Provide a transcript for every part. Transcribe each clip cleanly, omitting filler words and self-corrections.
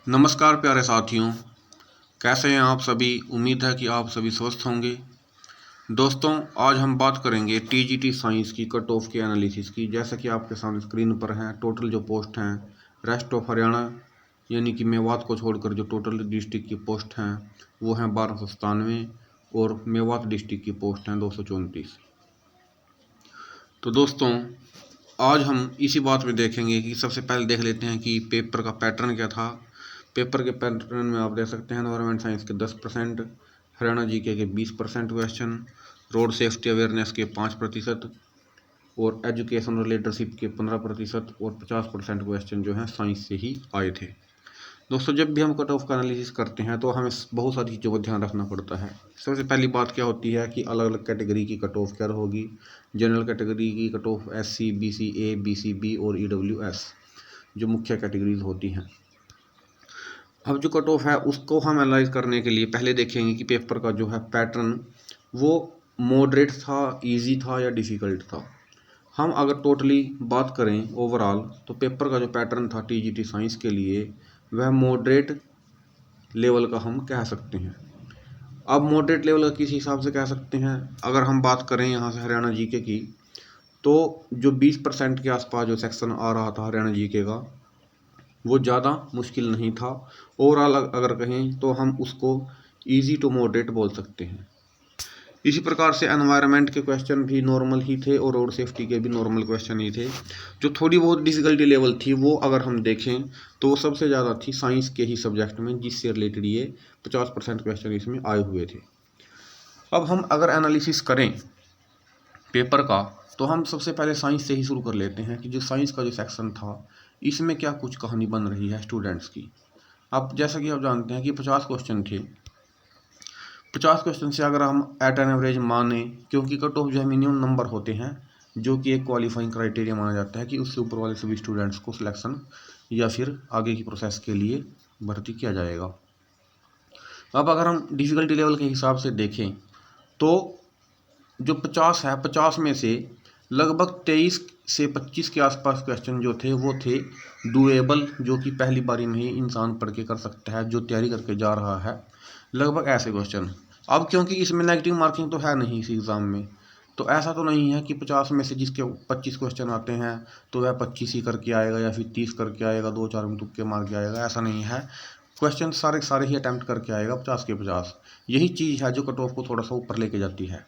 नमस्कार प्यारे साथियों, कैसे हैं आप सभी। उम्मीद है कि आप सभी स्वस्थ होंगे। दोस्तों, आज हम बात करेंगे टीजीटी साइंस की कट ऑफ के एनालिसिस की। जैसा कि आपके सामने स्क्रीन पर है, टोटल जो पोस्ट हैं रेस्ट ऑफ हरियाणा यानी कि मेवात को छोड़कर जो टोटल डिस्ट्रिक्ट की पोस्ट हैं वो हैं 1297 और मेवात डिस्ट्रिक्ट की पोस्ट हैं 234। तो दोस्तों, आज हम इसी बात में देखेंगे कि सबसे पहले देख लेते हैं कि पेपर का पैटर्न क्या था। पेपर के पैटर्न में आप देख सकते हैं एनवायरमेंट साइंस के 10%, हरियाणा जीके के 20% क्वेश्चन, रोड सेफ्टी अवेयरनेस के 5% और एजुकेशन और लीडरशिप के 15% और 50% क्वेश्चन जो हैं साइंस से ही आए थे। दोस्तों, जब भी हम कट ऑफ का एनालिसिस करते हैं तो हमें बहुत सारी चीज़ों का ध्यान रखना पड़ता है। सबसे पहली बात क्या होती है कि अलग अलग कैटेगरी की कट ऑफ क्या होगी। जनरल कैटेगरी की cut off SC, BC A, BC B और EWS जो मुख्य कैटेगरीज होती हैं। अब जो कट ऑफ है उसको हम एनालाइज करने के लिए पहले देखेंगे कि पेपर का जो है पैटर्न वो मॉडरेट था, इजी था या डिफ़िकल्ट था। हम अगर टोटली बात करें ओवरऑल तो पेपर का जो पैटर्न था टीजीटी साइंस के लिए वह मॉडरेट लेवल का हम कह सकते हैं। अब मॉडरेट लेवल का किस हिसाब से कह सकते हैं, अगर हम बात करें यहाँ से हरियाणा जीके की, तो जो 20% के आसपास जो सेक्शन आ रहा था हरियाणा जीके का वो ज़्यादा मुश्किल नहीं था। ओवरऑल अगर कहें तो हम उसको इजी टू मॉडरेट बोल सकते हैं। इसी प्रकार से एनवायरनमेंट के क्वेश्चन भी नॉर्मल ही थे और रोड सेफ्टी के भी नॉर्मल क्वेश्चन ही थे। जो थोड़ी बहुत डिफ़िकल्टी लेवल थी वो अगर हम देखें तो वो सबसे ज़्यादा थी साइंस के ही सब्जेक्ट में, जिससे रिलेटेड ये 50% क्वेश्चन इसमें आए हुए थे। अब हम अगर एनालिसिस करें पेपर का तो हम सबसे पहले साइंस से ही शुरू कर लेते हैं कि जो साइंस का जो सेक्शन था इसमें क्या कुछ कहानी बन रही है स्टूडेंट्स की। अब जैसा कि आप जानते हैं कि 50 क्वेश्चन थे। 50 क्वेश्चन से अगर हम एट एन एवरेज माने, क्योंकि कट ऑफ जो है मिनिमम नंबर होते हैं जो कि एक क्वालिफाइंग क्राइटेरिया माना जाता है कि उससे ऊपर वाले सभी स्टूडेंट्स को सिलेक्शन या फिर आगे की प्रोसेस के लिए भर्ती किया जाएगा। अब अगर हम डिफ़िकल्टी लेवल के हिसाब से देखें तो जो 50 है, 50 में से लगभग 23 से 25 के आसपास क्वेश्चन जो थे वो थे डूएबल, जो कि पहली बारी में ही इंसान पढ़ के कर सकता है जो तैयारी करके जा रहा है, लगभग ऐसे क्वेश्चन। अब क्योंकि इसमें नेगेटिव मार्किंग तो है नहीं इस एग्ज़ाम में, तो ऐसा तो नहीं है कि 50 में से जिसके 25 क्वेश्चन आते हैं तो वह 25 ही करके आएगा या फिर 30 करके आएगा, 2-4 में तुक्के मार के आएगा, ऐसा नहीं है। क्वेश्चन सारे सारे ही अटैम्प्ट करके आएगा 50 के 50। यही चीज़ है जो कट ऑफ को थोड़ा सा ऊपर लेके जाती है।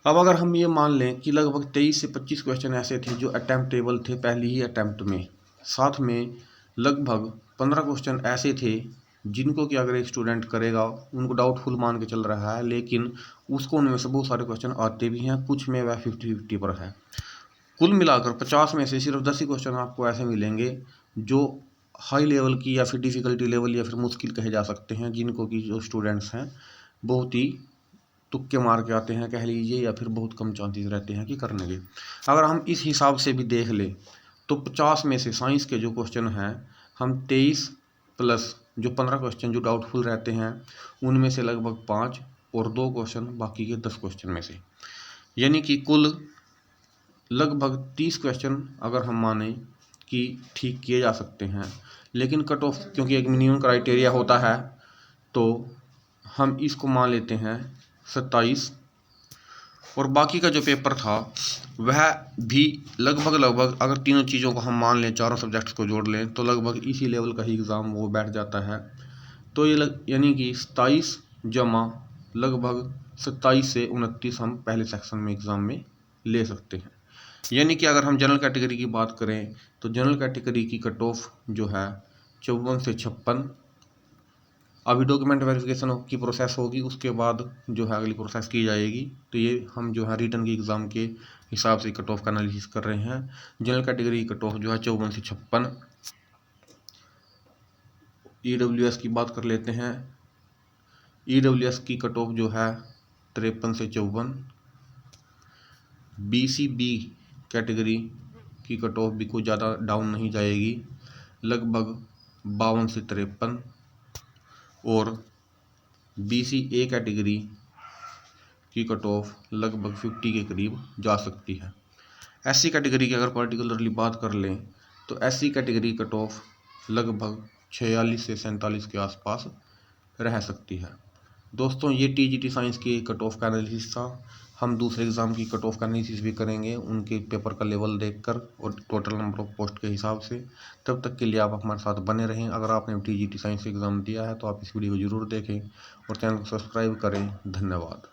अब अगर हम ये मान लें कि लगभग 23 से 25 क्वेश्चन ऐसे थे जो अटैम्प्टेबल थे पहली ही अटैम्प्ट में, साथ में लगभग 15 क्वेश्चन ऐसे थे जिनको कि अगर एक स्टूडेंट करेगा उनको डाउटफुल मान के चल रहा है, लेकिन उसको उनमें से बहुत सारे क्वेश्चन आते भी हैं, कुछ में वह 50-50 पर है। कुल मिलाकर 50 में से सिर्फ 10 ही क्वेश्चन आपको ऐसे मिलेंगे जो हाई लेवल की या फिर डिफ़िकल्टी लेवल या फिर मुश्किल कहे जा सकते हैं, जिनको कि जो स्टूडेंट्स हैं बहुत ही तुक्के मार के आते हैं कह लीजिए, या फिर बहुत कम चांसेस रहते हैं कि करने के। अगर हम इस हिसाब से भी देख लें तो 50 में से साइंस के जो क्वेश्चन हैं हम 23 प्लस जो 15 क्वेश्चन जो डाउटफुल रहते हैं उनमें से लगभग 5 और 2 क्वेश्चन बाकी के 10 क्वेश्चन में से, यानी कि कुल लगभग 30 क्वेश्चन अगर हम माने कि ठीक किए जा सकते हैं। लेकिन कट ऑफ क्योंकि एक मिनिमम क्राइटेरिया होता है तो हम इसको मान लेते हैं 27, और बाकी का जो पेपर था वह भी लगभग अगर तीनों चीज़ों को हम मान लें, चारों सब्जेक्ट्स को जोड़ लें तो लगभग इसी लेवल का ही एग्ज़ाम वो बैठ जाता है। तो ये यानी कि 27 जमा लगभग 27 से 29 हम पहले सेक्शन में एग्ज़ाम में ले सकते हैं। यानी कि अगर हम जनरल कैटेगरी की बात करें तो जनरल कैटेगरी की कट ऑफ जो है 54 से 56। अभी डॉक्यूमेंट वेरिफिकेशन की प्रोसेस होगी, उसके बाद जो है अगली प्रोसेस की जाएगी। तो ये हम जो है रिटर्न की एग्ज़ाम के हिसाब से कट ऑफ का एनालिसिस कर रहे हैं। जनरल कैटेगरी की कट ऑफ जो है 54 से 56। EWS की बात कर लेते हैं। EWS की कट ऑफ जो है 53 से 54। BCB कैटेगरी की कट ऑफ भी कोई ज़्यादा डाउन नहीं जाएगी, लगभग 52 से 53। और BCA कैटेगरी की कट ऑफ लगभग 50 के करीब जा सकती है। SC कैटेगरी की अगर पर्टिकुलरली बात कर लें तो SC कैटेगरी कट ऑफ लगभग 46 से 47 के आसपास रह सकती है। दोस्तों ये टीजीटी साइंस की कट ऑफ का एनालिसिस था। हम दूसरे एग्ज़ाम की कट ऑफ का एनालिसिस भी करेंगे उनके पेपर का लेवल देखकर और टोटल नंबर ऑफ पोस्ट के हिसाब से। तब तक के लिए आप हमारे साथ बने रहें। अगर आपने टीजीटी साइंस एग्ज़ाम दिया है तो आप इस वीडियो को ज़रूर देखें और चैनल को सब्सक्राइब करें। धन्यवाद।